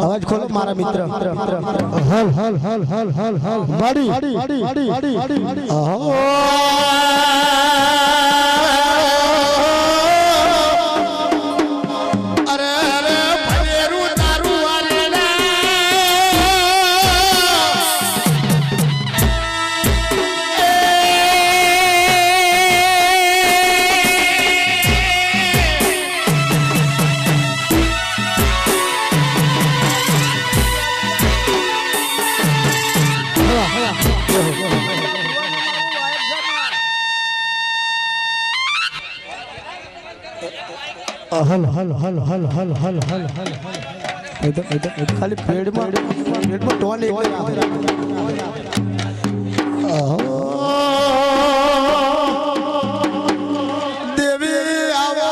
અવાજ ખોલો મારા મિત્ર હલ હલ હલ હલ હલ હલ વાડી હલ હલ હલ હલ હલ હલ હલ હલ ખાલી પેડમાં ટોન દેવી આવો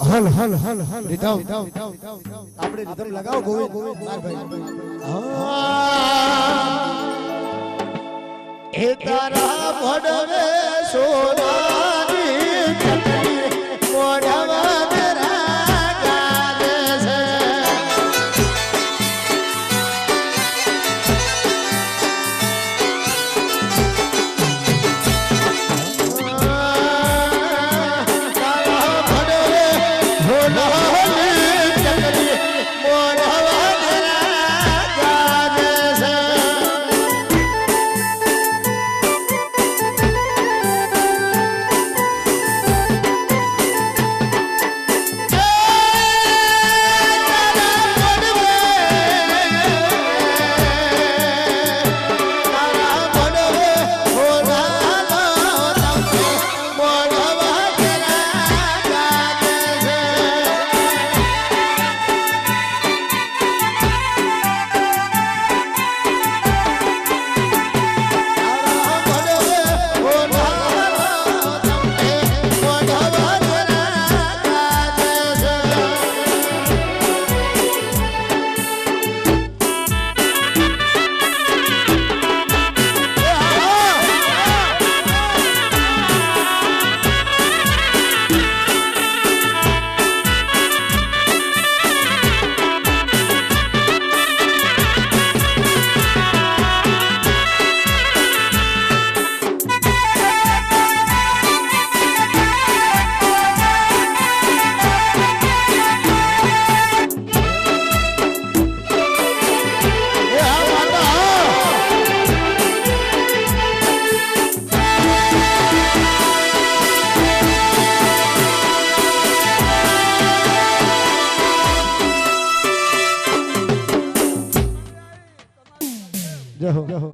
હલ હલ હલ હલ રીધાવ આપણે રીધમ લગાવો ગોવિંદ ભાઈ એ તારા ભડવે સોનાની મોઢવા તેરા ગાલે છે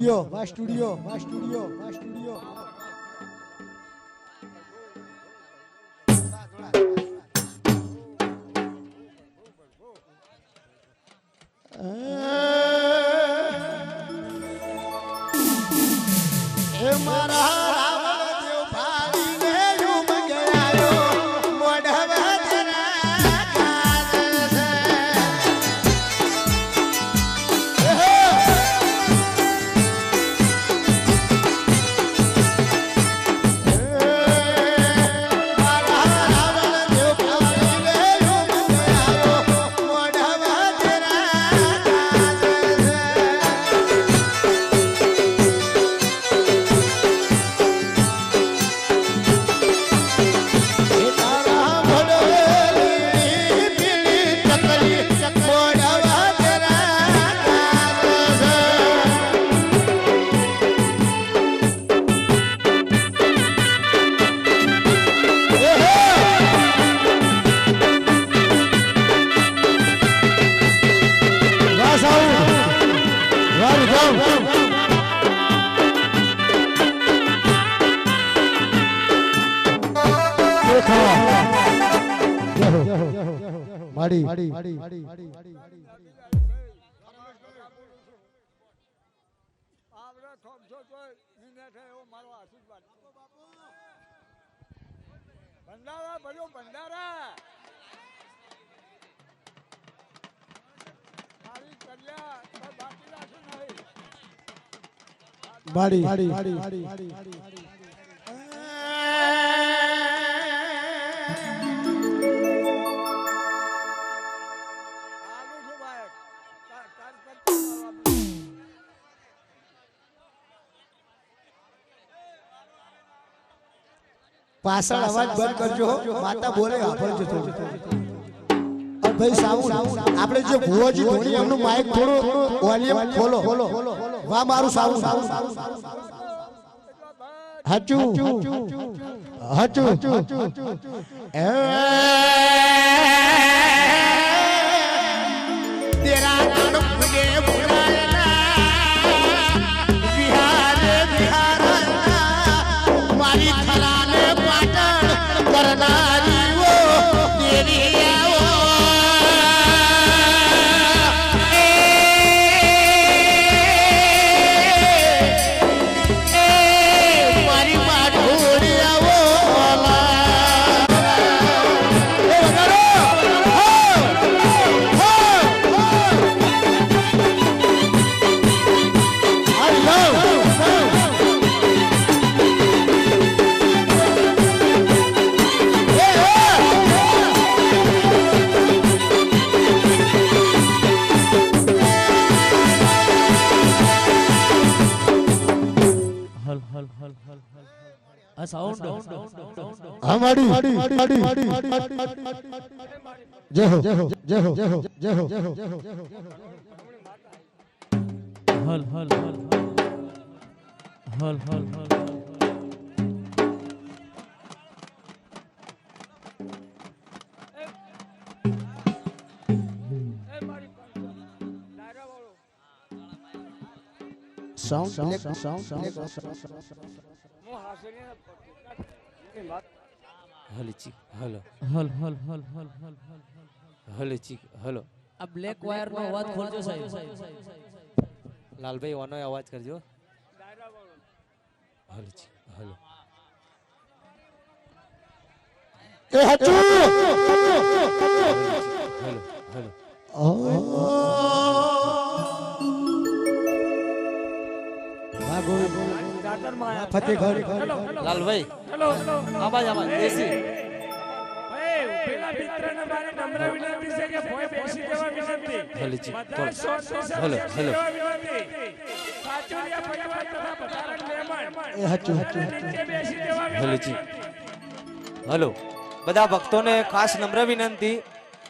Yo, va studio. મારા રાવણ દેવ ભાઈ ને યુમ ગયા મોઢવા માડી ભંડારા ભર્યો ભંડારા મારી કલ્યા બાકી રાખી નહીં માડી પાછળ અવાજ બંધ કરજો માતા બોલે સાંભળજો થોડું और भाई साउंड આપણે જે ભુવાજી ધોની એમનું માઈક થોડું વોલ્યુમ ખોલો વાહ મારું સાઉન્ડ હાચું तेरा नाम मुझे बुलाना बिहार मारी खलाने पाटन करनारी वो तेरी આ સાઉન્ડ હમાડી જય હો હલ સાઉન્ડ હલચી હલો હલ હલચી હલો આ બ્લેક વાયર નો અવાજ ખોલજો સાહેબ લાલભાઈ ઓનો અવાજ કરજો હલચી હલો એ હાચું હલો ફતેહગઢ લાલભાઈ આવાજ દેશી પેલા મિત્રને મારી નમ્ર વિનંતી છે કે ભોય બેસી જવા વિનંતી હલચી બધા હલો સાચુરિયા પરિવાર તથા પધારેલ મહેમાન એ હાચું નીચે બેસી જવા હલચી હલો બધા ભક્તોને ખાસ નમ્ર વિનંતી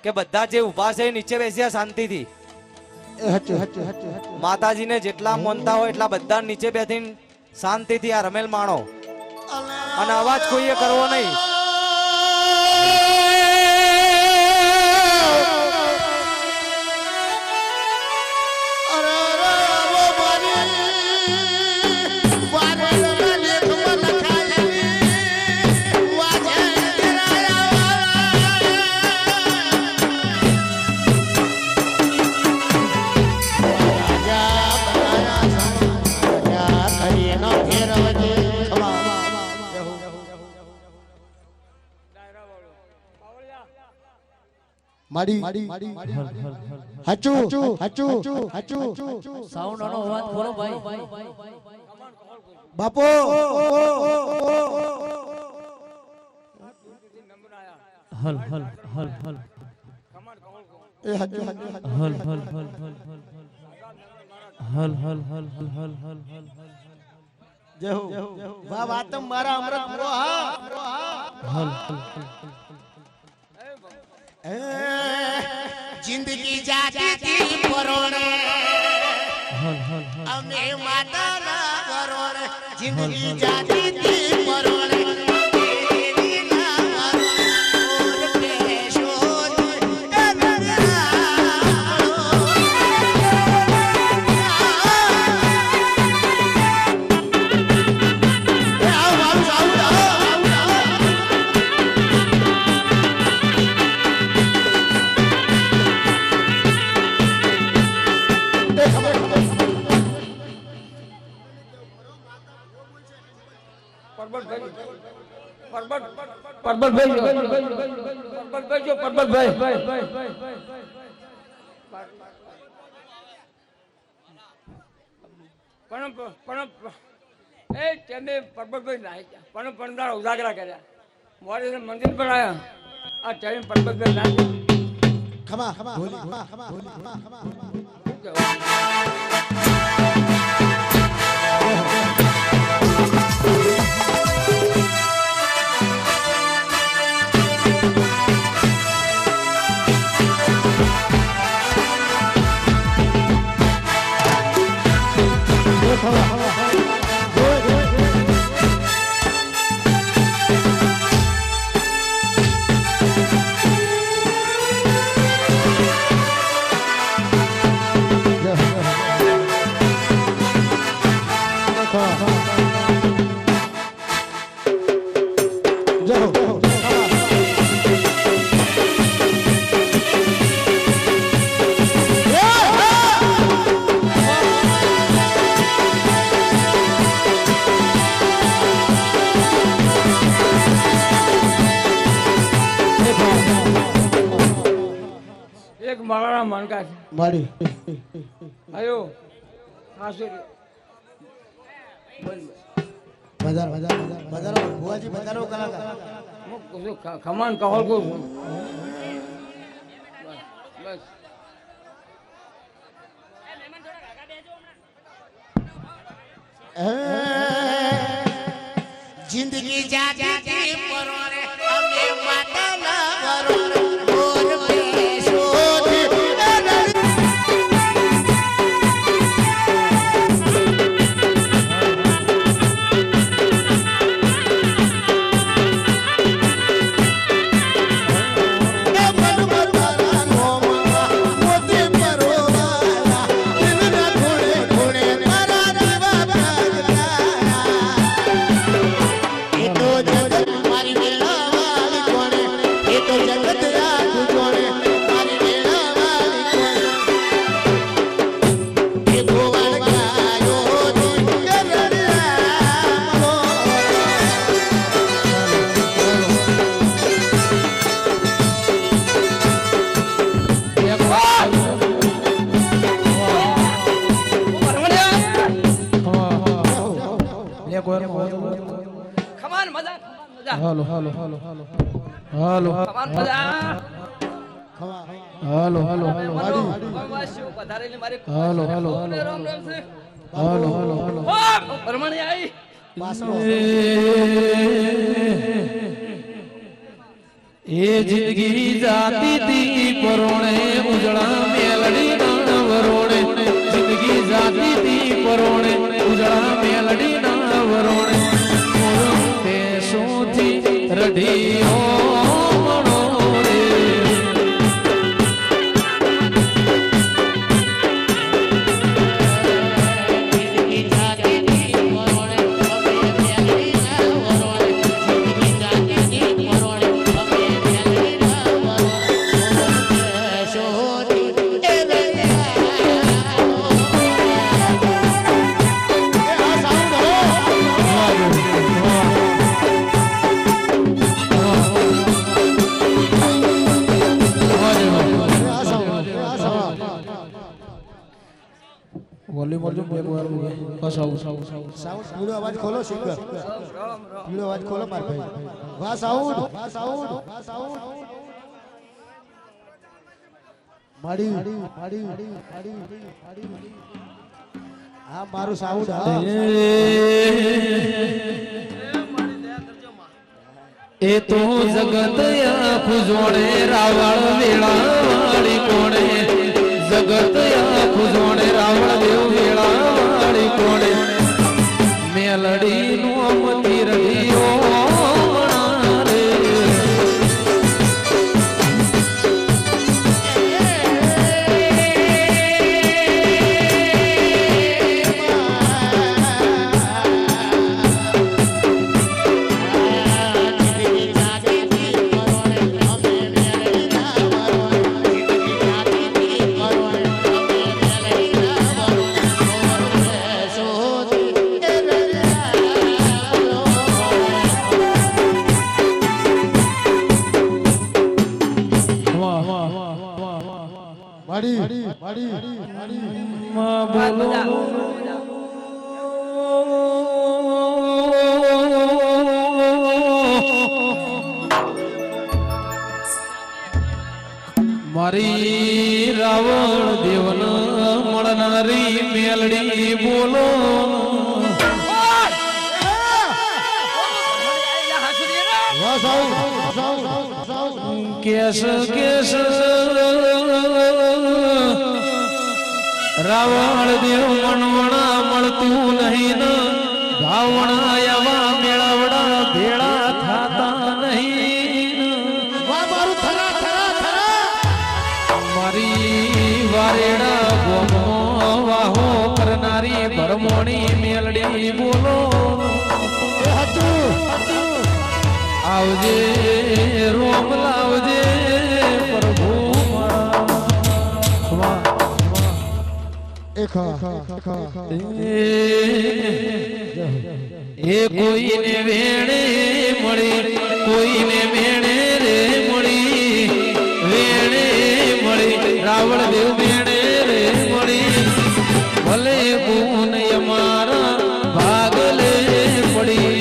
કે બધા જે ઊભા છે નીચે બેસ્યા શાંતિથી એ હાચું માતાજીને જેટલા માનતા હોય એટલા બધા નીચે બેસીને શાંતિથી આ રમેલ માણો અને અવાજ કોઈએ કરવો નહીં માડી હાચું સાઉન્ડ નો અવાજ ખોલો ભાઈ બાપો હલ એ હાચું જય હો વાહ વાત મારા અમૃત जिंदगी जाती थी परोने अमे माता ना करोने जिंदगी जाती थी परोने પરબતભાઈ જો પરબતભાઈ પણ એ તમે પરબતભાઈ નાઈ પણ પંદર ઉજાગરા કર્યા મોડે મંદિર પર આવ્યા આ ટાઈમ પરબતભાઈ નાઈ ખમા ખમા ખમા ખમા એક માળાના માનકા છે મારી આયો હાસો બજાર બજાર બજાર ભુવાજી બજારો કલાકાર ખમાન કહો કો બસ જિંદગી જાતી તી પરોણે અમે માતાના વરોણે બોલ પેશોથી ખમાન મજા હાલો હાલો હાલો હાલો હાલો ખમાન મજા હાલો હાલો હાલો વાસ્યો પધારેલી મારી હાલો હાલો રામ રામ છે હાલો હાલો હાલો ઓ પરમણી આવી એ જિંદગી જાતી તી પરોણે ઉજળા મેલડી ના વરોણે જિંદગી જાતી તી પરોણે ઉજળા મેલડી ના વરોણે તે સોથી રઢીઓ મણોરે વોલ્યુમ વોલ્યુમ એક વાર બસ આવું સાઉન્ડ પીળો અવાજ ખોલો સિંગર પીળો અવાજ ખોલો માર ભાઈ વાહ સાઉન્ડ વાહ સાઉન્ડ વાહ સાઉન્ડ માડી માડી માડી આ મારું સાઉન્ડ હા એ તો જગત આખું જોડે રાવણ વેળા વાળી કોણે જગત આખું જોડે રાવણ દેવ વેળા વાળી કોણે મેલડી નું અમતી રઢીઓ રે માં બોલો મારી રાવણ દેવન મળનારી મેલડી બોલો કેસ કેસ રાવણ દેવ મનવણા મળતું નહીં ને ભાવણા એવા મેળવડા ભેળા થાતા નહીં મારી વારેડા ગોમો વાહો કરનારી ભરમોણી મેલડી બોલો આવજે રોમ લાવજે પ્રભુ એ કોઈને વેણે મળી કોઈને વેણે રે મળી વેણે મળી રાવણ દેવ વેણે રે મળી ભલે ગુણ અમારા ભાગલે પડી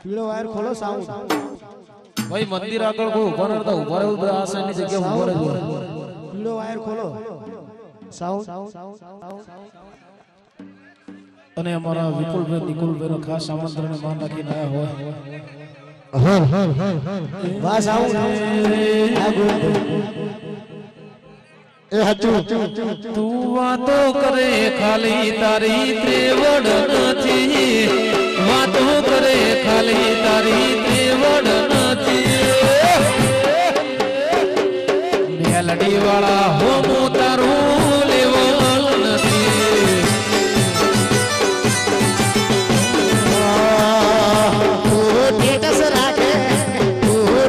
પીળો વાયર ખોલો સાઉન્ડ ભાઈ મંદિર આગળ કોઈ ઉભા નતા ઉભા રહેવું આ સાઈડની જગ્યા ઉભા રહેવું પીળો વાયર ખોલો સાઉન્ડ અને અમારા વિપુલભાઈ નિકુલભાઈ ખાસ આમંત્રણને માન રાખીને આવ્યા હોય વાહ સાઉન્ડ એ હજુ તું વાતો કરે ખાલી તારી ત્રેવડ નથી વાતો કરે ખાલી તારી ત્રેવડ નથી મેલડી વાળા હોમો તારું લેવલ નથી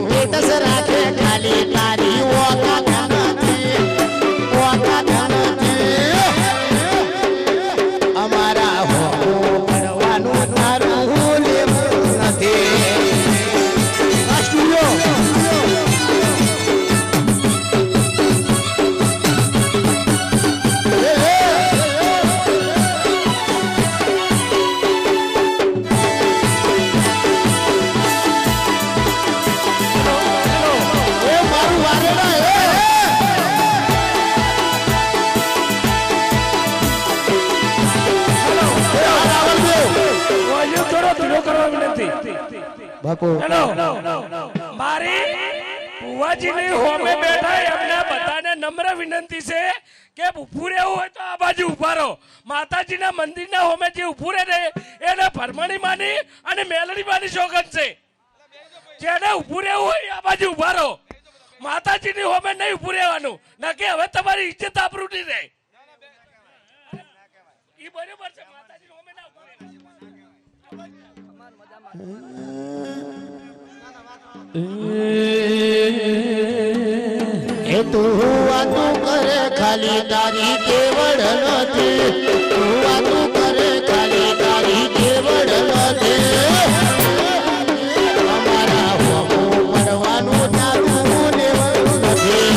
ટેટસ રાખે ખાલી તારી ઓકાત નથી અમારા હોમો પડવાનું તારું લેવું નથી બાપુ મારી ભુવાજીની હોમે બેઠા એમને બધાને નમ્ર વિનંતી છે કે ઊભું રહેવું હોય તો આ બાજુ ઊભા રહો. માતાજીના મંદિરના હોમે જે ઊભું રહે એને ભરમણી માની અને મેલડી માની સોગંદ છે. જેને ઊભું રહેવું હોય આ બાજુ ઊભા રહો. માતાજીની હોમે નહીં ઊભું રહેવાનું, નકે હવે તમારી ઇજ્જત આબરૂ નહીં રહે. ઈ બરોબર છે, માતાજીની હોમે ના ઊભું રહેવાનું. એ તું વાતું કરે ખાલી તારી કેવડ નથી તું વાતું કરે ખાલી તારી કેવડ નથી અમારા હોમો પડવાનું તારું લેવાનું નથી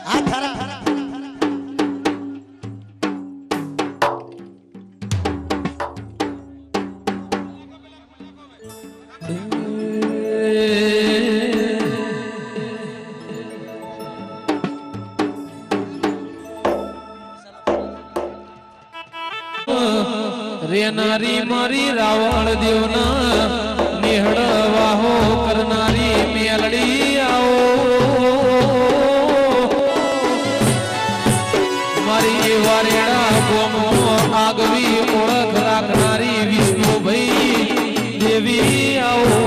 આ ખરા લેનારી મારી રાવણ દેવના નિહળ વાહો કરનારી મેલડી આવો મારી વારેડા ગોમો આગવી ઓળખ રાખનારી વિષ્ણુભાઈ દેવી આવો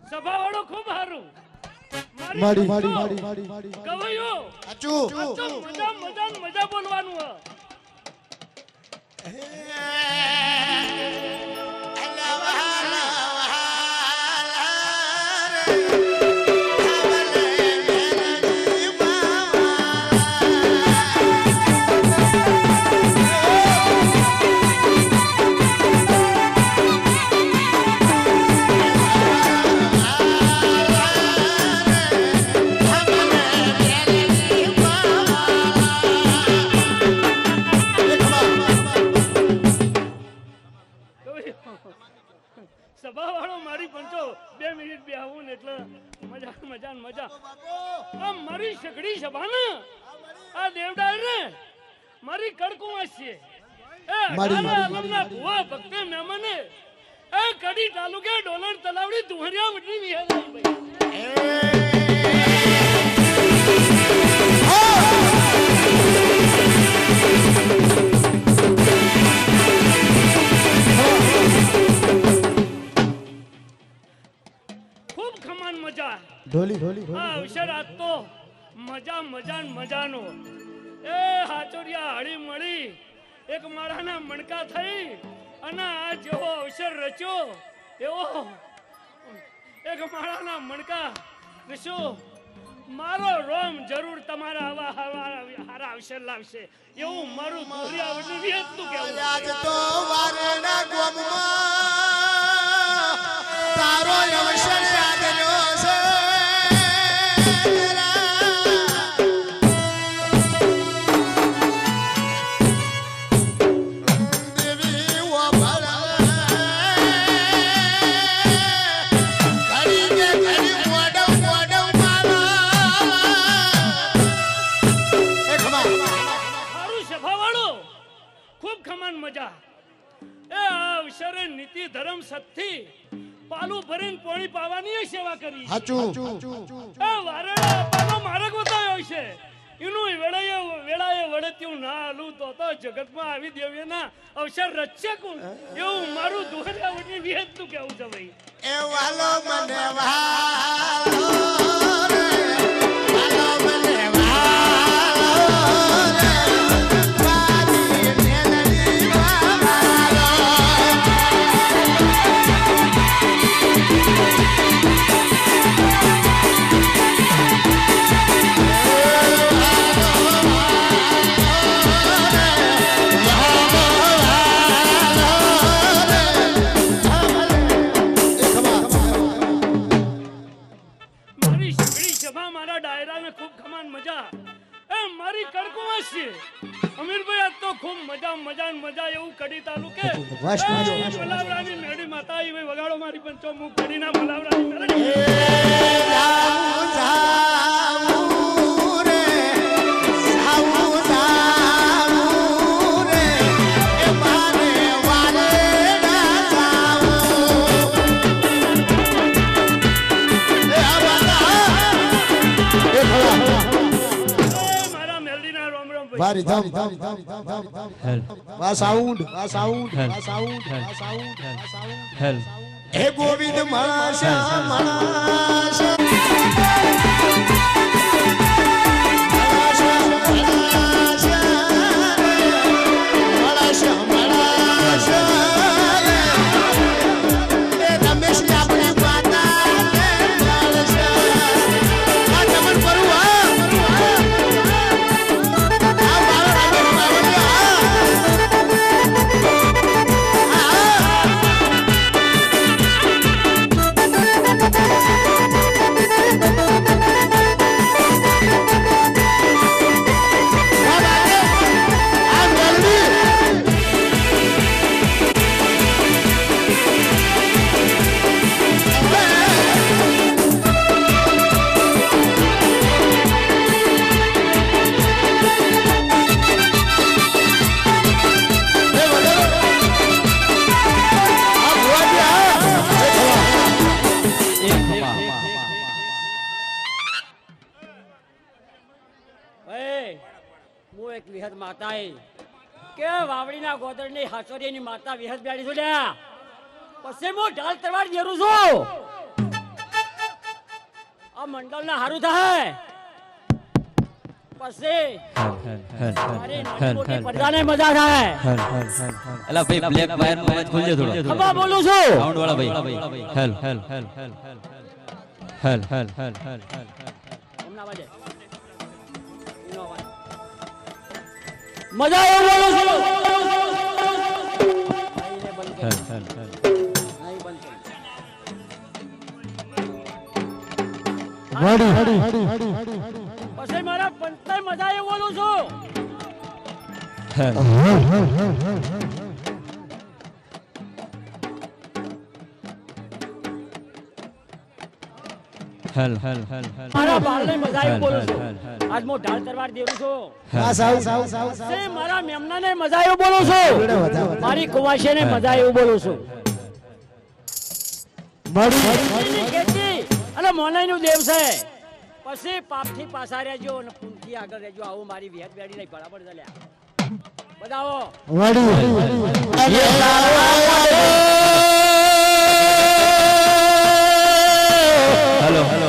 સભાવાળો ખૂબ સારું માડી કવાયો મજા બોલવાનું સભાવાળો મારી પંચો 2 મિનિટ બેહવું ને એટલે મજા આ મારી સગડી સભા ને આ દેવડાર ને મારી કડકુવાસ છે આલમના ભુવા ભક્તે મહેમાને એ કડી તાલુકે ડોલર તલાવડી દુહરિયા વડની વિહારાઈ ભાઈ આ અવસર આજ તો મજાનો એ હાચોરિયા હળી મળી એક મારાના મણકા થઈ અને આ જેવો અવસર રચ્યો એવો એક મારાના મણકા રચ્યો મારો રોમ જરૂર તમારા આવા હારા અવસર લાવશે એવું મારું દુહરિયાવડનું વિહતનું કહેવું આજ તો વારના ગોમમાં તારો અવસર યાદનો છે મજા એ અવસરે નીતિ ધર્મ સત્થી પાલું ભરીને પોણી પાવાની સેવા કરી એ વારડા પાનો માર્ગ બતાવ્યો છે એનું વેળાએ વળત્યું ના હાલું તો જગતમાં આવી દેવીના અવસર રચશે કોણ એવું મારું દુહરિયાવડની વિહતનું કહેવું છે ભાઈ એ વાલો મને વાલો રે વાલો મને વાલો રે મારી મેલડી વાલો મજા એવું કડી તાલુકે મલાવરાની મેડી માતા એ વગાડો મારી પંચો મુખ કડીના મલાવરાની મેડી વાહ રિધમ હેલ વાહ સાઉન્ડ વાહ સાઉન્ડ હેલ વાહ સાઉન્ડ હેલ વાહ સાઉન્ડ વાહ સાઉન્ડ હેલ હે ગોવિંદ માશા માશા હું એક વિહત માતા કે વાવડીના ગોદરની હાચોરીની માતા વિહત બેડી છું લ્યા પછી હું ઢાલ તરવાર જેરું છું આ મંડળના હારું થાય પછી મારી નાની મોટી પડદાને મજા થાય અલા ભાઈ બ્લેક વાયર નો અવાજ ખોલજો થોડો ખબર બોલું છું સાઉન્ડ વાળા ભાઈ હેલ હેલ હેલ હેલ હેલ હેલ હેલ હેલ હેલ હમણાં વાજે એનો અવાજ મજા આવે બોલું છું ભાઈને બંધ હેલ કરી હેલ હેલ નહીં બંધ કરી પછી મારા પંચાય મજા આવે બોલું છું હેલ હેલ હેલ હેલ હેલ મારા બાળને મજા આવે બોલું છું હેલ, હેલ. આજ હું ઢાળ તરવાર દેવું છું વાહ સાઉન્ડ તે મારા મેમનાને મજા આવે બોલું છું મારી કુવાશીને મજા આવે બોલું છું મળી ખેતી અને મોનાઈનું દેવ છે પછી પાપથી પાછા રહેજો અને પૂનથી આગળ રહેજો આવું મારી વિહત બેડી નહીં બરાબર ચાલ્યા બતાવો હેલો હેલો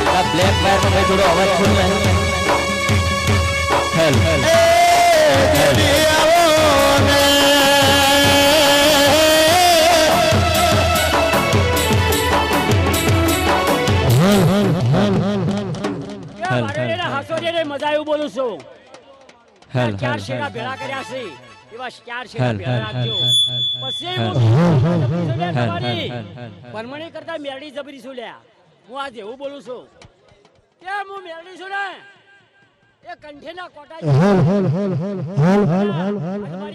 આ બ્લેક વાયર નો ભાઈ થોડો અવાજ ખોલજો હેલ હેલ કે વારેના હાસોડીને મજા આવ્યું બોલું છું હેલ ચાર હેલ શેરા ભેળા કર્યા છે એવા ચાર શેરા હેલ ભેળા હેલ રાખજો હેલ પછી હેલ. હું હેલ, તમારી હેલ, હેલ. પરમણી કરતા મેરડી જબરી છું લ્યા હું આજ એવું બોલું છું કે હું મેરડી છું ને એ કંઠેના કોટા મારી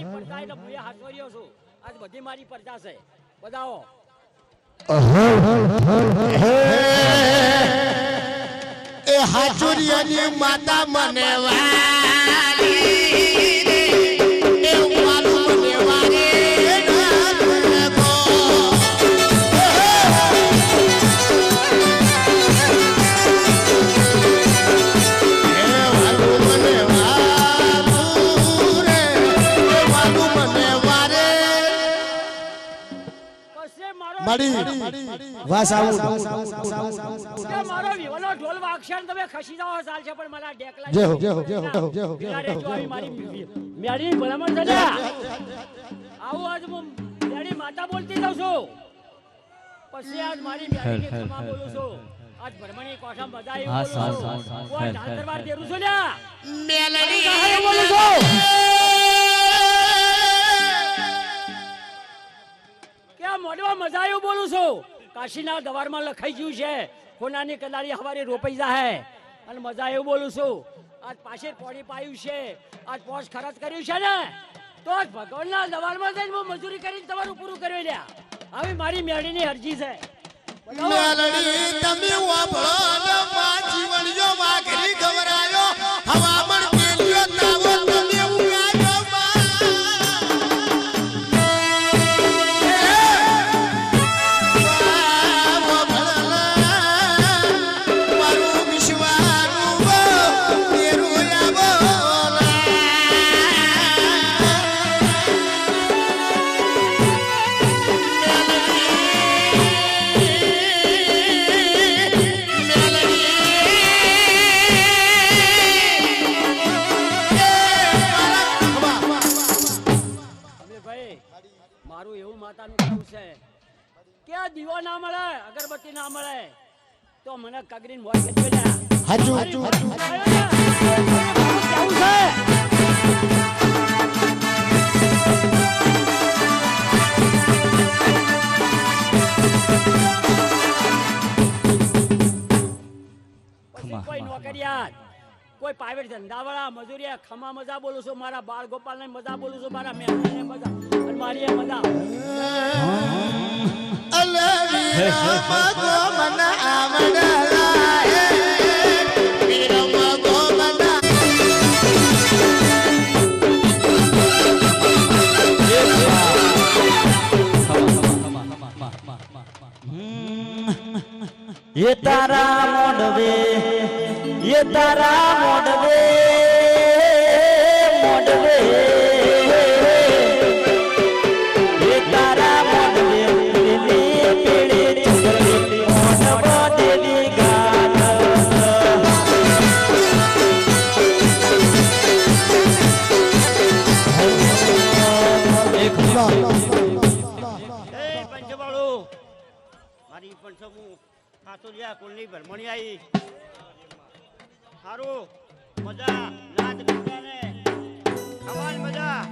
પડતા એટલે ભૂએ હાથવર્યો છું આજ બધી મારી પડતા છે બતાવો એ હાચુરિયાની માતા મને વાલી રે એ વાલું મને વારે પછી મારો મળી વાહ સાઉન્ડ કે મારો વિવલો ઢોલ વાગશે ને તમે ખસી જાઓ ચાલશે પણ મારા ડેકલા જય હો, જય હો, જય હો, જય હો, જય હો. વિરાટે જો આવી મારી મેળી ભલામણ છે ને આવું આજ હું મેળી માતા બોલતી જાઉં છું પછી આજ મારી મેળીની હેલ, ખમા હેલ, બોલું હેલ, છું આજ ભરમણી કોઠા મજા આવી હા, બોલું સાવ, છું સાવ, સાવ. કોઈ હેલ, ઢાલ હેલ, તરવાર હેલ. દેરું છું લ્યા મેલડી ઢાલ બોલું છું કે આ મોઢમાં મજા આવ્યું બોલું છું કાશીના દવારમાં લખાઈ ગયું છે કોનાની કલારી હવારે રોપાઈ જાહે અને મજા એવું બોલું છું આજ પાછળ પોણી પાયું છે આજ પોસ ખર્ચ કર્યું છે ને તો જ ભગવાનના દવારમાં જઈને હું મજૂરી કરીને તમારું પૂરું કરી લ્યા આવી મારી મેળીની અરજી છે મેલડી તમે વાપરો મા જીવનજો વાઘરી ગવરાયો હવામણ કેલ્યો તાવો તમે ઉગાયો ભાઈ મારું એવું માતાનું કહેવું છે કે આ દીવો ના મળે અગરબત્તી ના મળે તો મને કગરીન મોય કરી દે હાચું કેવું છે પછી કોઈ નોકરિયાત કોઈ પ્રાઇવેટ ધંધાવાળા મજૂરિયા ખમા મજા બોલું છું મારા બાળ ગોપાલ ને મજા બોલું છું મારા મહેમાન મજા અને મારી એ મજા ये तारा मोडवे मोडवे ये तारा मोडवे पेड़े चंद्रे मोडवा देवी गान પંચવાળો મારી પંચમું ખાતુરિયા કુલની ભરમણી આવી સારું મજા નાચ ગાને ખવાન મજા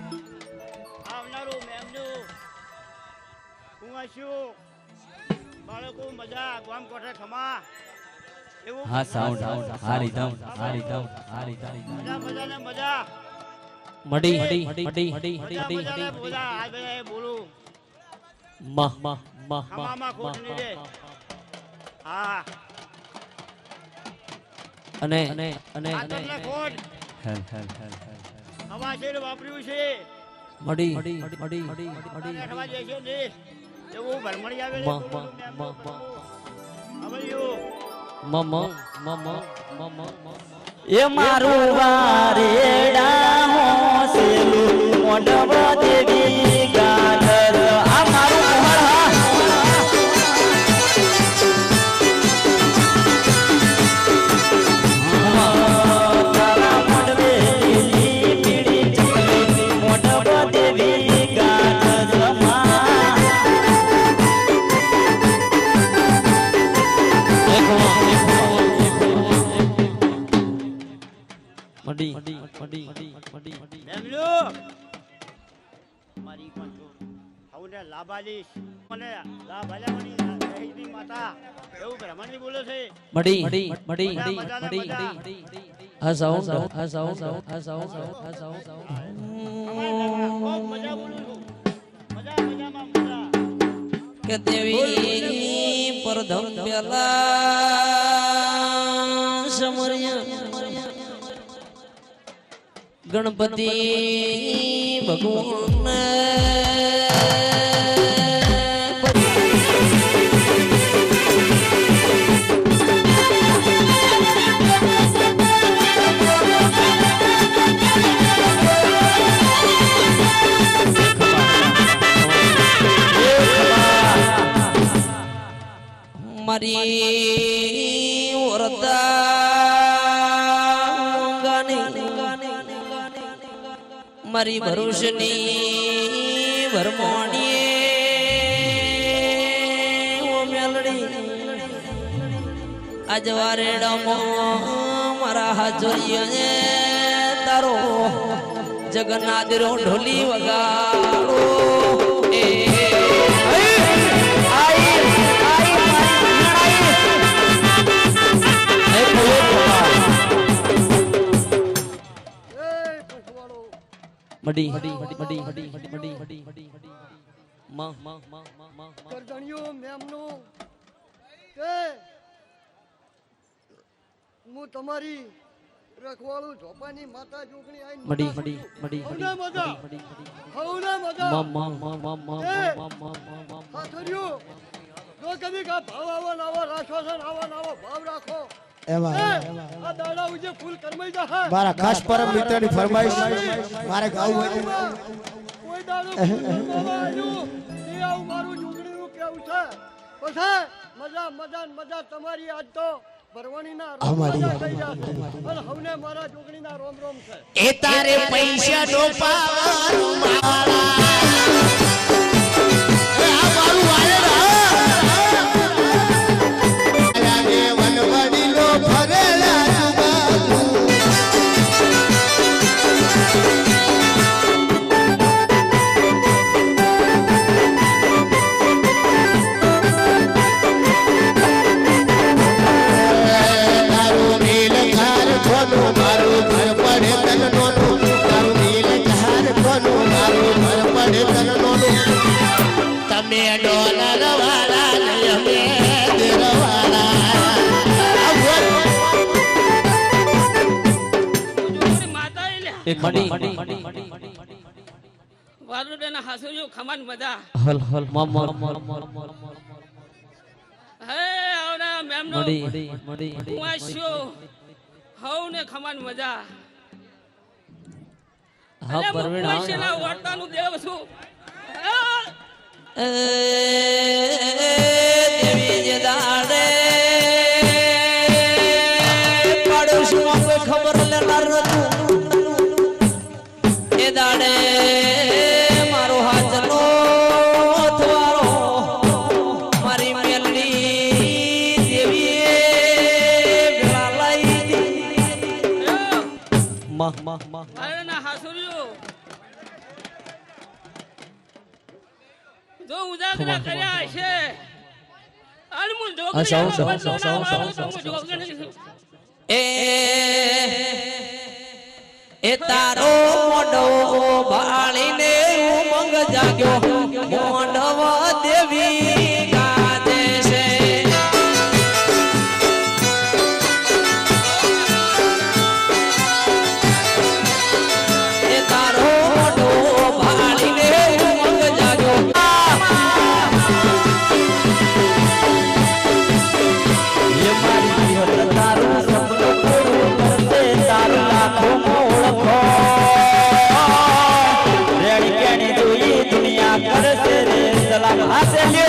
આવનારું મેમનું કુંવાસ્યું બાળકો મજા ગામ કોઠે ખમા એવું હા સાઉન્ડ હારી ધમ મજા મજાને મજા મડી મજા મજાને બોલા આ બધા બોલું ખમામાં ખોટ નહીં રે હા અને આ તમને ખોટ હેલ હવા શેર વાપર્યું છે મડી બેઠવા જશે ને એવું ભરમણી આવે ये मारू वारेड़ा होसेलू मोडवा देवी गान आ मारू तारा मोडवे पीड़ी चकली मोडवा देवी गान जमा મડી મેમલો મારી પણ જો હવને લાભાલીશ મને લાભાલાવાની શહીદની માતા એવું બ્રાહ્મણી બોલે છે મડી આ સાઉન્ડ ખૂબ મજા બોલું છું મજામાં મજા કે દેવી પરધમ પેલા સમર્યા ગણપતિ ભગવાન મારી ઓરતા મારી ભરૂચની ભરમોણી ઓ મેલડી આજવારેડામાં મારા હાજરીએ તારો જગન્નાથ રો ઢોલી વગાડો એ મડી કરજણિયો મેમનું કે હું તમારી રખવાળું ઝોપાની માતા જોગણી આઈ મડી હવના મજા હાથરિયો જો કદી કા ભાવ આવો નાવો રાખો છો નાવો ભાવ રાખો એમાં આ દાડા ઉજે ફૂલ કરમાઈ જા મારા ખાસ પરમ મિત્રની ફરમાઈશ મારે ગાવું હતું કોઈ દાડો કરમાવા આવ્યું એ આવું મારું જોગણીનું કેવું છે પછી મજા તમારી આજ તો ભરવાણીના અમારી અને હવને મારા જોગણીના રોમ છે એ તારે પૈસા નો પાવર માળા અમે ડોલર વાળા નહીં અમે દેરવાળા આ બોલ માતા એટલે એક મડી વારુડાના હાસુજો ખમાન બધા હલ હલ મમ હે આવના મેમનો મડી મડી વાસ્યો હવ ને ખમાન મજા હા પરવીણ વાસ્યના વર્તાનું દેવ છું દેવી જે દાડે પાડોશમાં કોઈ ખબર લેનાર નતું એ દાડે મારો હાથનો અથવારો મારી મેલડી દેવીએ વેળા લાઈ મહ મહ મહ અરે ના હાસુર્યો જો ઉજાગરા કર્યા છે અનમુલ આ સાઉ એ તારો મોઢો ભાળીને ઉમંગ જાગ્યો મોઢવ દેવી ગાજે છે એ તારો મોઢો ભાળીને ઉમંગ જાગ્યો ये मारी होत तारू सपनो पूરું કરશે તારું લાખો ઓળખો રેડી કેણી જોઈ દુનિયા કરશે રે સલામ હાથે લે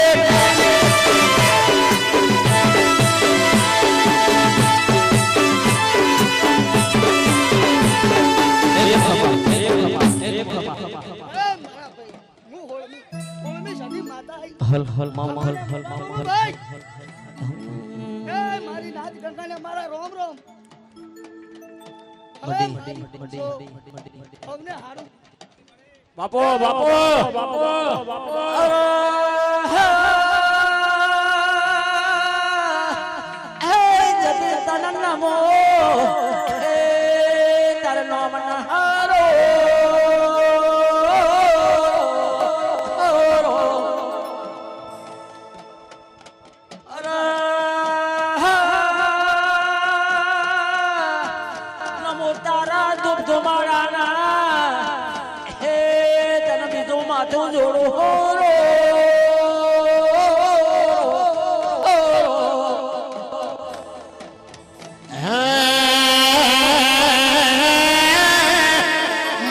હલ હલ મામા હલ હલ મામા મારી નાચ ગંગાને મારા રોમ રોમ અમને હારું બાપો બાપો બાપો બાપો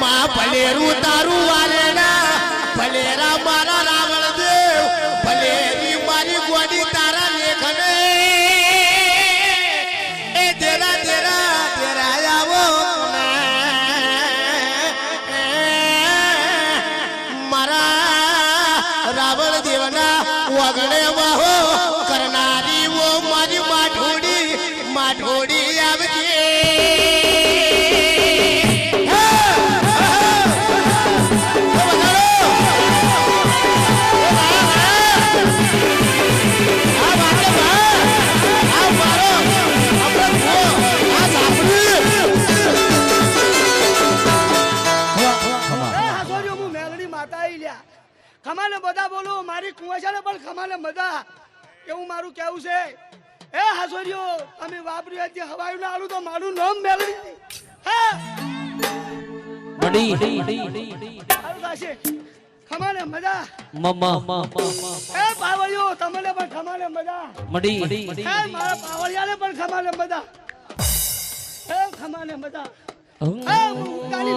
માં ભલેરું તારું વાલેના ભલેરા મારા રાવણ દેવ ભલેરી મારી ગોડી તારા લેખને એ તેરા તેરા તેરા આવો મારા રાવણ દેવના વગડે વાહો કરનારી વો મારી માઠોડી આવજે ખમાને બધા બોલો મારી કુંવાશાને પણ ખમાને મજા એવું મારું કેવું છે એ હાસોરીઓ અમે વાપર્યું જે હવાયું ના આલું તો મારું નામ મેળવી હા મડી સારું થશે ખમાને મજા મમ્મા એ પાવળિયો તમને પણ ખમાને મજા મડી એ મારા પાવળિયાને પણ ખમાને મજા એ ખમાને મજા એ ઉતારી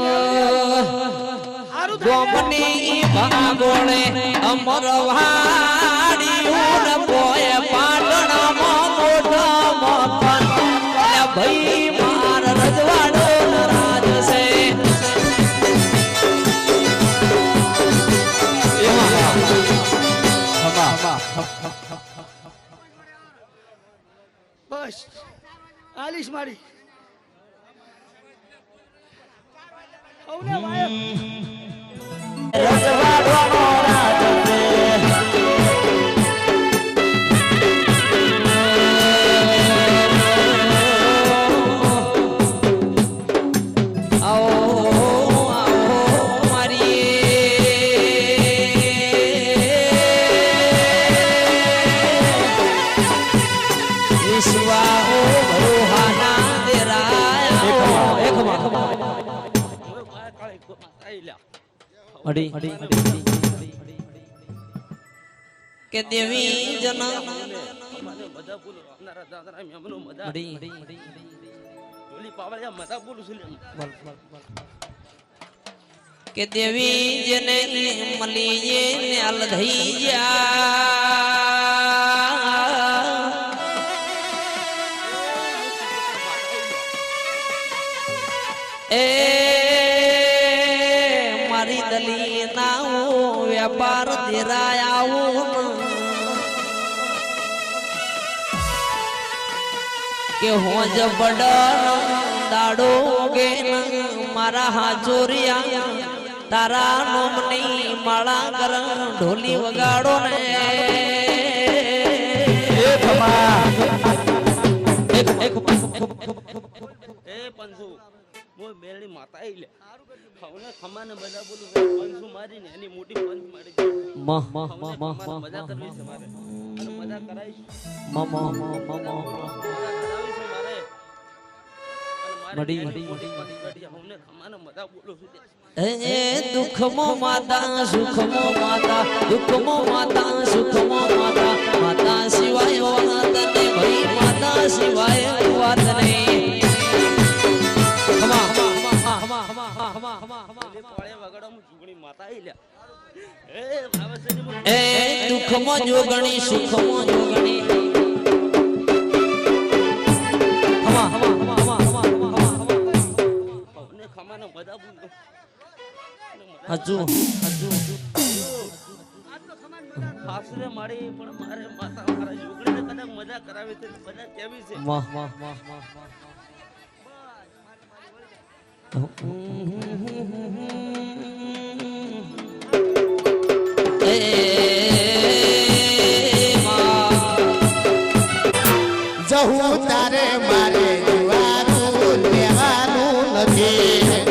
હારું ગોમની ભાગોળે અમર વાડીયું ન પોય પાટણમાં મોઢા મકન ભઈ માર રજવાડો રાજ છે બસ આલીશ મારી હવને વાય રસવાડોનો રાજ છે આવો આવો મારી એ મારી ગોમની ભાગોળે અમર વાડીયું ન પોય પાટણમાં મોઢા મકન ભઈ માર રજવાડો રાજ છે હારું થશે આલીશ મારી હવને વાય આવો આવો મારી અડી કે દેવી જના મજા બોલો આપનારા દાદરા મેમનો મજા ઓલી પાવળિયા મજા બોલું છું કે દેવી જેને મલીએ ને અલધઈ જા એ મારી દલી ના વ્યાપાર દેરાય આવું કે હું જ બડન દાડો ગે મારા હાજોરિયા તારા નોમની માળા કર ઢોલી વગાડો ને એ પંસુ મો બેલની માતા આઈ લે ખાવને ખમાને બધા બોલું પંસુ મારીને એની મોટી પંચ મારી મજા કરવી છે મારે અને મજા કરાઈશ દુઃખમો માતા સુખમો માતા દુઃખમો માતા સુખમો માતા માતા સિવાય વાત ને ભાઈ માતા સિવાય વાત નહીં એ દુઃખમો જોગણી સુખમો જોગણી હજુ હાસરે મારી પણ મારે માતા મારા જોગણીને કદાચ મજા કરાવી છે બધા કેવી છે વાહ વાહ વાહ વાહ જહું તારે મારે જોવાનું લેવાનું નથી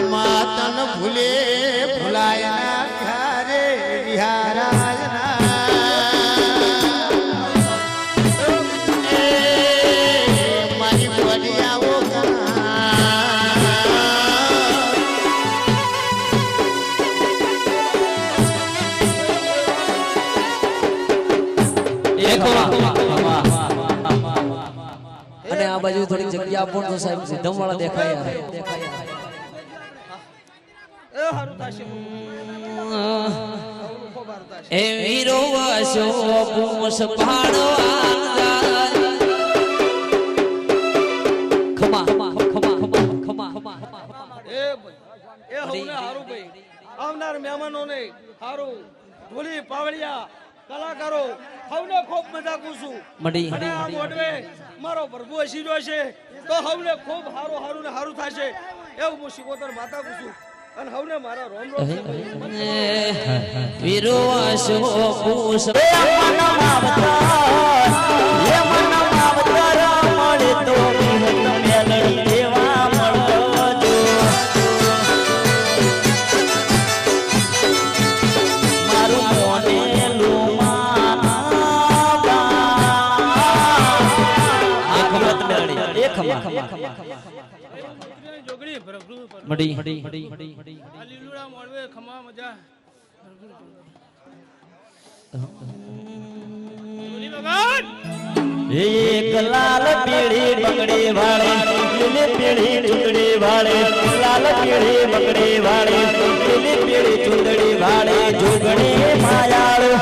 માતન ભૂલે ભૂલાય ના ઘરે વિહારાયના મારી બડિયાઓ અને આ બાજુ થોડી જગ્યા આપો તો સાહેબ સિદ્ધમ વાળા દેખાય એ વીરો વાસો પૂસ પાડવા ખમા ખમા ખમા ખમા ખમા એ હવને હારું ભાઈ આવનાર મહેમાનોને હારું ઢોલી પાવળિયા કલાકારો હવને ખૂબ મજા કુશું મડી આ મોડવે મારો પ્રભુ હસીરો છે તો હવને ખૂબ હારું હારું ને હારું થશે એવું હું શિકોતર માતા કુશું અને હવને મારા રોમ રોમ વીરો વાસો પૂસ મળે તો મેલડી દેવા મળજો મારું મોને મડી લીલુડા મોડવે ખમા મજા એક લાલ પીળી બગડી વાળે લીલી પીળી ચૂંદડી વાળે લાલ પીળી બગડી વાળે લીલી પીળી ચૂંદડી વાળે જોગણી માયાળુ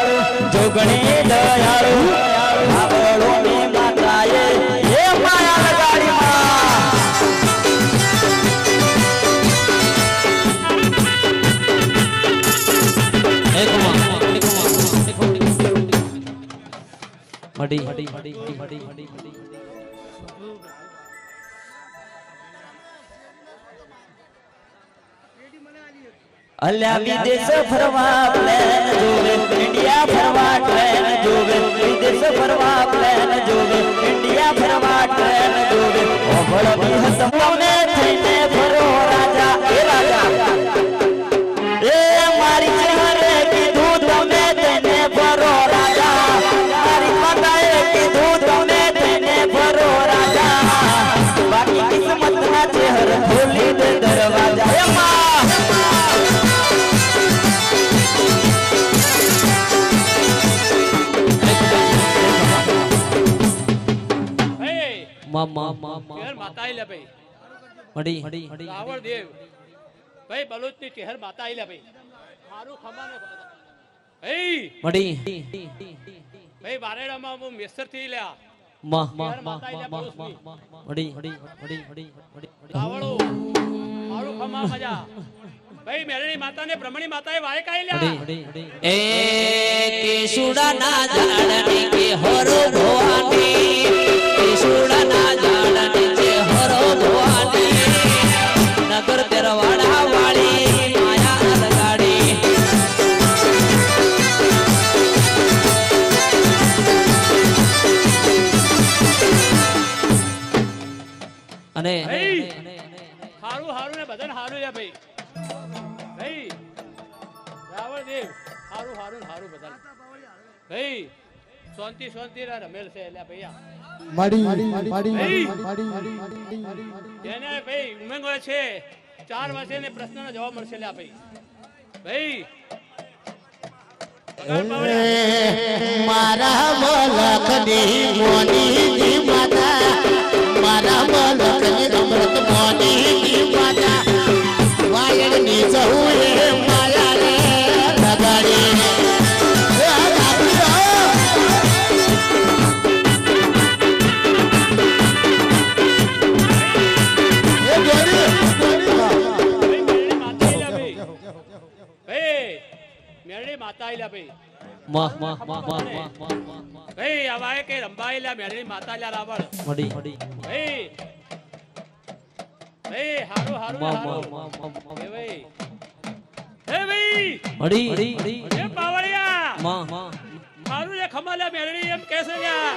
જોગણી દયાળુ આવડો ની માતા અલ્યા વિદેશ ફરવા પ્લેન જોવે ઇન્ડિયા ફરવા ટ્રેન જોવે વિદેશ ફરવા પ્લેન જોવે ઇન્ડિયા ફરવા ટ્રેન જોવે ઓભળ વિહત તમે થઈને ફરો રાજા એ રાજા એ મારી ચહેરે કીધું તમે થઈને ફરો રાજા મારી માતાએ કીધું તમે થઈને ફરો રાજા બાકી કિસ્મતના ચહેર ખોલી દે દરવાજા એ માં માતા આઈલા ભાઈ રાવણ દેવ ભાઈ બલુચ ની ચહેર માતા આઈલા ભાઈ મારું ખમાને ભાઈ ભાઈ બારેડામાં હું મેસર થી લ્યા રાવણો મારું ખમા મજા ભાઈ મેરણી માતા ને બ્રહ્મણી માતાએ વાય કાઈ લ્યા એ કેસુડાના ઝાડને કે હરો ભવાની કેસુડાના ઝાડ નીચે હરો ભવાની નગર તેરવાડા વાળી માયા લગાડી અને હારું હારું ને બધાને હારું લ્યા ભાઈ ભાઈ રાવણ દેવ હારું હારું હારું બધાને ભાઈ શાંતિ શાંતિ રા રમેલ છે એટલે ભૈયા એને ભાઈ ઉમંગ હોય છે 4 વર્ષે ને પ્રશ્નનો જવાબ મળશે લ્યા ભાઈ મારા મલકની મોની માતા મારા મલકની અમૃત મોની માતા વાયડની સહુએ માયા રે લગાડી મેરડી માતા આઈલા ભાઈ ભાઈ આવાય કે રંબાઈલા મેરડી માતા લ્યા રાવણ ભાઈ ભાઈ હારું હારું એ ભાઈ એ પાવળિયા હારું જે ખમાલ્યા મેરડી એમ કે છે લ્યા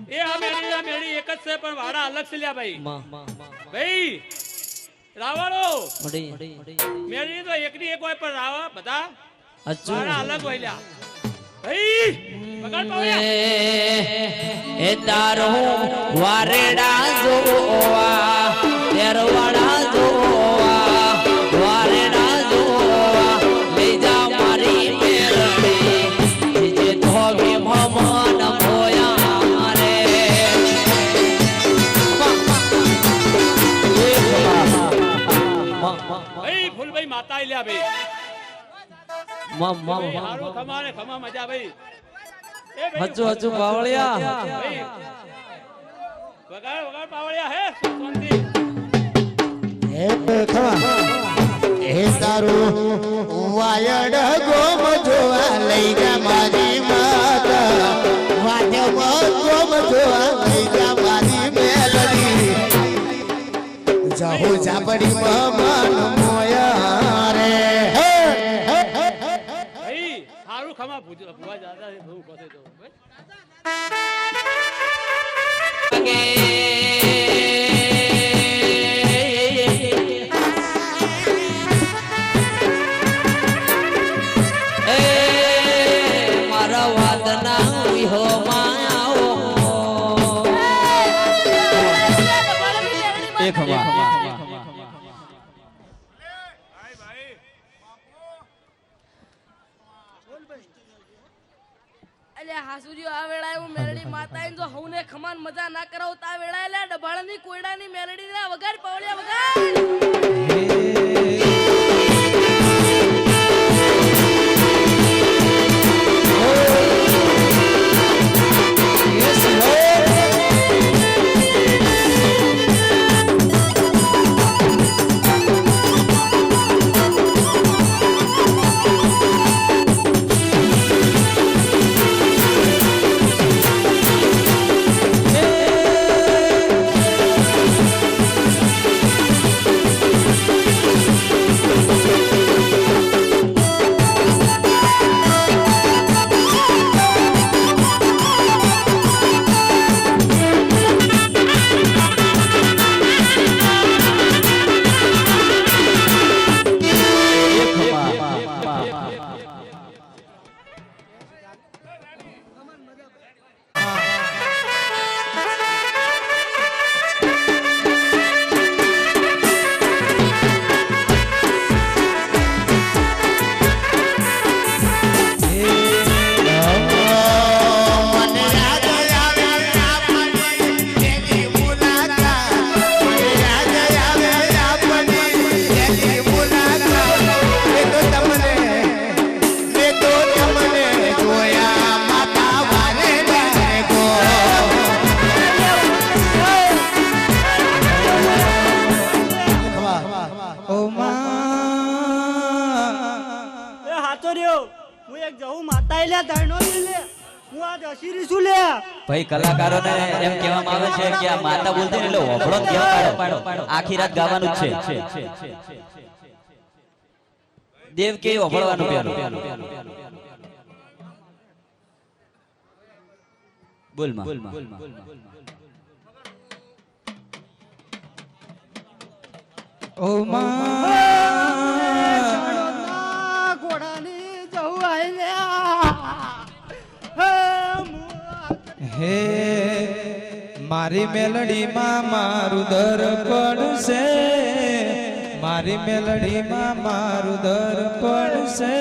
એ આ મેરડી એક જ છે પણ વાડા અલગ છે લ્યા ભાઈ ભાઈ રાવણો મેરડી તો એકની એક હોય પણ રાવા બધા વાડા અલગ હોય લ્યા ભાઈ બગાડ પાવળિયા એ તારો વારેડા જોવા તેરવાડા જોવા વારેડા જોવા લઈ જા મારી મેરડી જે ધોબી મમન ભોયા રે ભાઈ ફૂલભાઈ માતા આઈલ્યા ભાઈ હારું ખમાને ખમા મજા ભાઈ હજુ બાવળિયા ભાઈ વગાડ વગાડ પાવળિયા હે શાંતિ હે તારું વાયડ ગોમ જોવા લઈ જા મારી માતા વાજમાં ગોમ જોવા લઈ જા મારી મેલડી જાહો જાપડી મમન મોયા રે ભાઈ હારું ખમા ભુવા દાદા બહુ કહે તો મારા વાદના વિહો માયાઓ એક હાસુરીઓ આ વેળાએ હું મેરડી માતા જો હવને ખમાન મજા ના કરાવ તા વેળાએ લે ડબાળની કોયડાની મેરડી રે વગાડ પાવળિયા વગાડ લે ધરણો લે હું આજ હસીરી છું લે ભાઈ કલાકારોને એમ કહેવામાં આવે છે કે આ માતા બોલતી ને એટલે ઓભળો જ કહેવા પાડો આખી રાત ગાવાનું જ છે દેવ કે ઓભળવાનું પેલું બોલ માં ઓ ઘોડાની જવું આઈ હે મારી મેલડીમાં મારું દર્પણ છે મારી મેલડીમાં મારું દર્પણ છે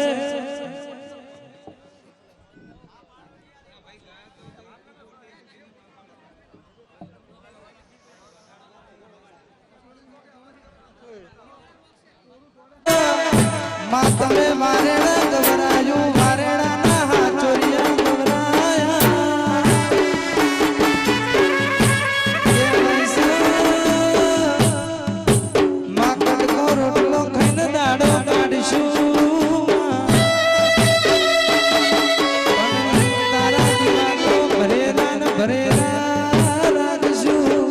માતમે મારેડા ગવરાયું મારેડાના હાચોરિયા ગવરાયા માકડ કો રોટલો ખાઈને દાડો કાઢશું તારા દિવાલો ભરેલા ને ભરેલા રાખશું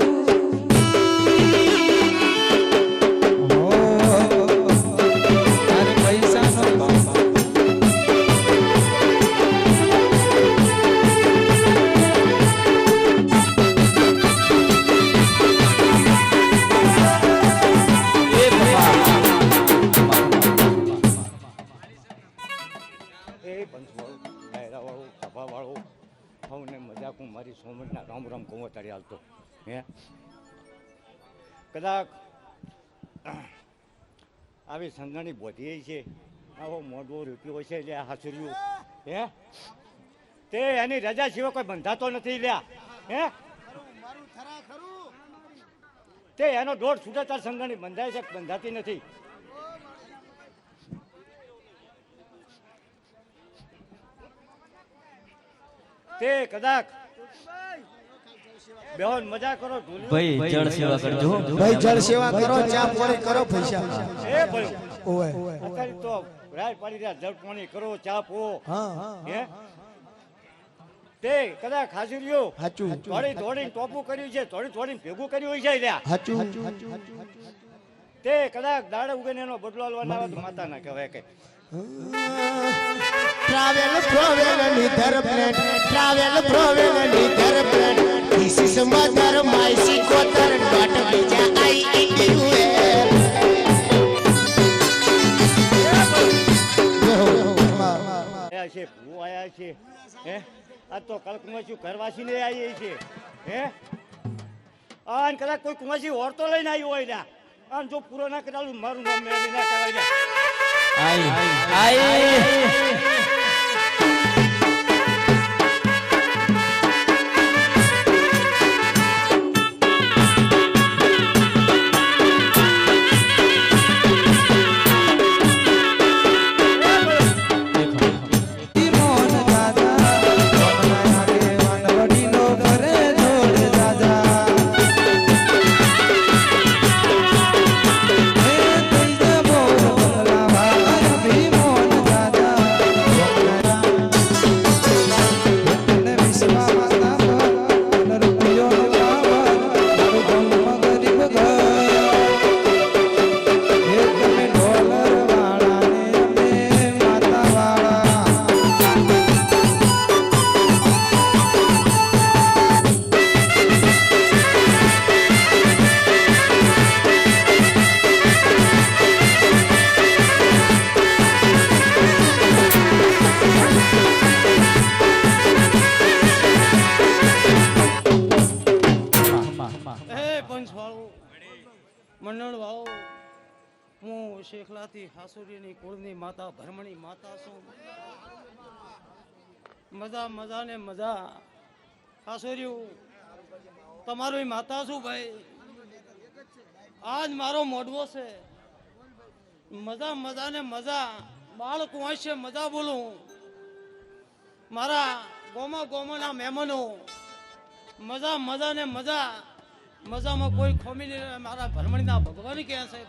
મારી સોમનાથના રામ રામ કોમો તારી હાલતો હે કદાચ આવી સંઘાણી બોધી છે આવો મોઢો રૂપિયો છે એટલે હાસુર્યું હે તે એની રજા સિવાય કોઈ બંધાતો નથી લ્યા હે તે એનો દોઢ છૂટે તાર સંઘાણી બંધાય છે બંધાતી નથી તે કદાચ બેહોન મજા કરો ભાઈ જળ સેવા કરજો ભાઈ જળ સેવા કરો ચા પાણી કરો પૈસા એ ભાઈ ઓય અત્યારે તો રાય પાડી રહ્યા જળ પાણી કરો ચા પો હા હે તે કદાચ હાજરીઓ હાચું થોડી થોડી ટોપું કર્યું છે થોડી થોડી ભેગું કર્યું હોય છે લ્યા હાચું તે કદાચ દાડે ઉગીને એનો બદલો લેવાના આવે તો માતા ના કહેવાય કે Travel, leader plan. Travel, leader plan. This is mother, my sister, not bija I eat you. આયા છે ભૂ આયા છે હે આ તો કલકમાં શું ઘરવાસી ને આવી છે હે આન કદાચ કોઈ કુમાસી ઓરતો લઈને આવી હોય ને આન જો પૂરો ના કરાવું મારું નામ મેળવી ના કહેવાય શેખલાથી હાસુરીની કુળની માતા ભરમણી માતા છું મજા મજા ને મજા હાસુર્યું તમારું માતા છું ભાઈ આજ મારો મોઢવો છે મજા મજા ને મજા બાળ કુંવાય છે મજા બોલું મારા ગોમોના મહેમાનો મજા મજા ને મજા મજામાં કોઈ ખોમી નહીં મારા ભરમણીના ભગવાન કહે છે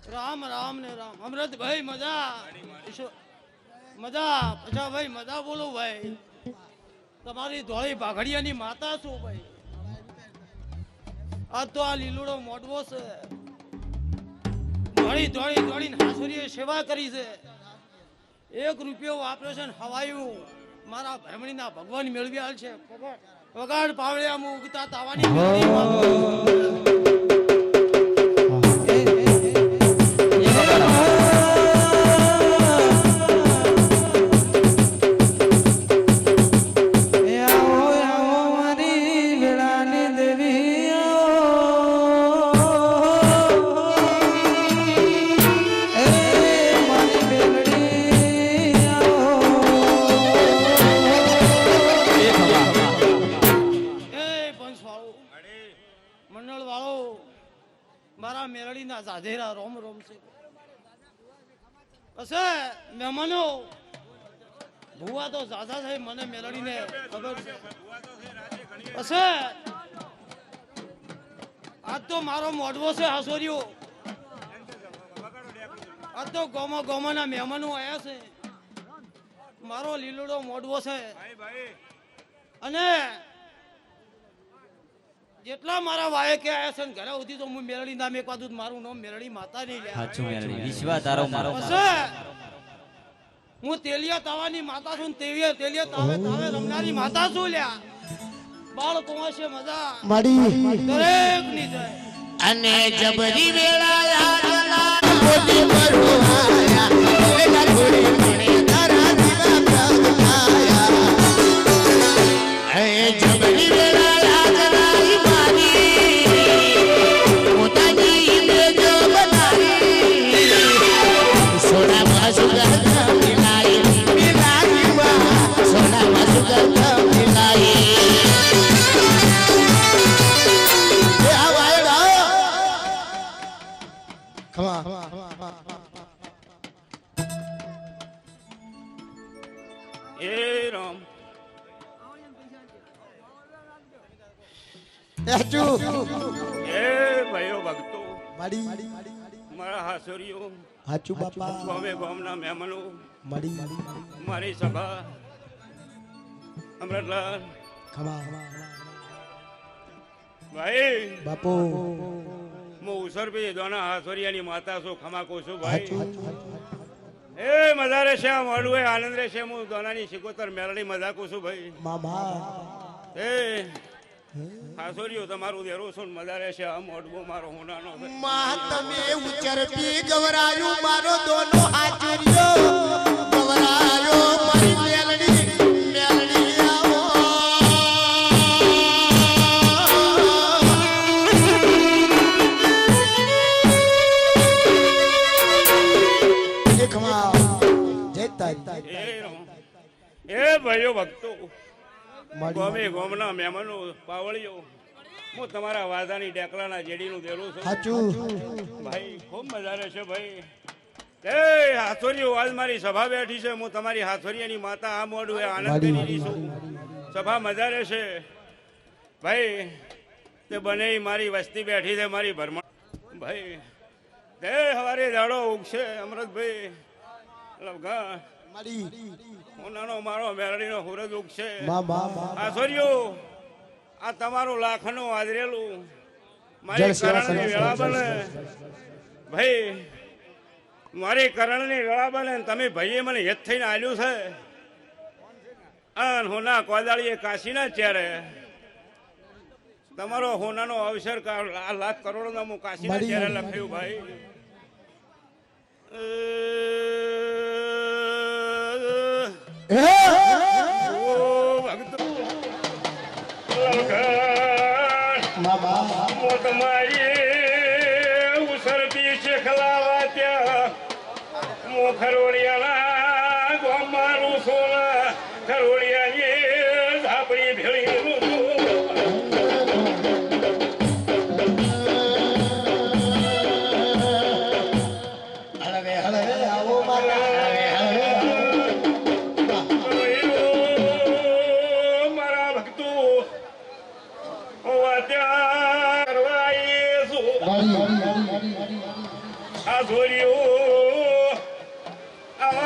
રામ રામ ને રામ અમૃત ભાઈ મજા મજા પછા ભાઈ મજા બોલો ભાઈ તમારી ધોળી ભાગડિયાની માતા છું ભાઈ આ તો આ લીલુડો મોડવો છે દોડીને હાસુરીએ સેવા કરી છે 1 રૂપિયો ઓપરેશન હવાયું મારા ભરમણીના ભગવાન મેળવ્યા છે વગાડ પાવળિયા મુ ઉગતા તાવાની મંડળ વાળો મારા મેરડીના જાધેરા રોમ રોમ છે હશે મહેમાનો ભુવા તો જાજા છે મને મેરડીને ખબર છે હશે આજ તો મારો મોડવો છે હાસોરીઓ આજ તો ગોમાના મહેમાનો આયા છે મારો લીલોડો મોડવો છે અને જેટલા મારા વાયે કે આયા છે ને ઘરે સુધી તો હું મેરડી નામ એક વાદું મારું નામ મેરડી માતા નહીં લે સાચું મેરડી વિશ્વા તારો મારો હું તેલિયા તાવાની માતા છું તેલિયા તાવે રમનારી માતા છું લ્યા બાળકો હશે મજા દરેક ની જાય અને જબરી વેળા યાદના બોલી પરવાયા વેલા થોડે થોડે તારા દિલા પ્રગટાયા એ જબરી વેળા યાદના મારી પોતાની ઇમેજ બનાવી સોના બાસુગા મિલાઈ મિલાઈ સોના બાસુગા મિલાઈ એ રામ એ ભાઈઓ ભક્તો મારા હાસોરીઓ હાચું બાપા ગોમે ગોમના મહેમાનો મારી સભા અમરતલાલ ભાઈ બાપુ હું ઉસરપી દોના હાસોરિયાની માતા છું ખમા કહું છું ભાઈ એ મજા રહેશે આ મોડું એ આનંદ રહેશે હું દોનાની શિકોતર મેલડી મજા કહું છું ભાઈ એ હાસોરિયો તમારું દેરું છું મજા રહેશે આ મોડવો મારો હોનાનો માં તમે ઉચરપી ગવરાયું મારો દોનો હાજરિયો ગવરાયો મારી મેલડી આવો એ ભાઈઓ ભક્તો ગોમે ગોમના મહેમાનો પાવળીઓ હું તમારા વાદાની ડેકલાના જેડીનું દેરું છું ભાઈ ખૂબ મજા રહેશે ભાઈ એ હાથોરીઓ આજ મારી સભા બેઠી છે હું તમારી હાથોરિયાની માતા આ મોડું એ આનંદની છું સભા મજા રહેશે ભાઈ તે બને મારી વસ્તી બેઠી છે મારી ભરમણ ભાઈ તે હવારે દાડો ઉગશે અમરતભાઈ લવગા નાનો મારો મેરડીનો હુરજ ઉગશે હાસોરીઓ આ તમારું લાખનું આદરેલું મારી કરણની વેળા બને ભાઈ મારી કરણની વેળા બને તમે ભાઈએ મને હેત થઈને આલ્યું છે અન હોના કોદાળીએ કાશીના ચેરે તમારો હોનાનો અવસર લાખ કરોડનો હું કાશીના ચેરે લખાયું ભાઈ ખરોડિયા ગોમારું સોના ખરોડિયા ઝાપડી ભેળી મારા ભક્તો ત્યાં કરવાય આ જોડ્યું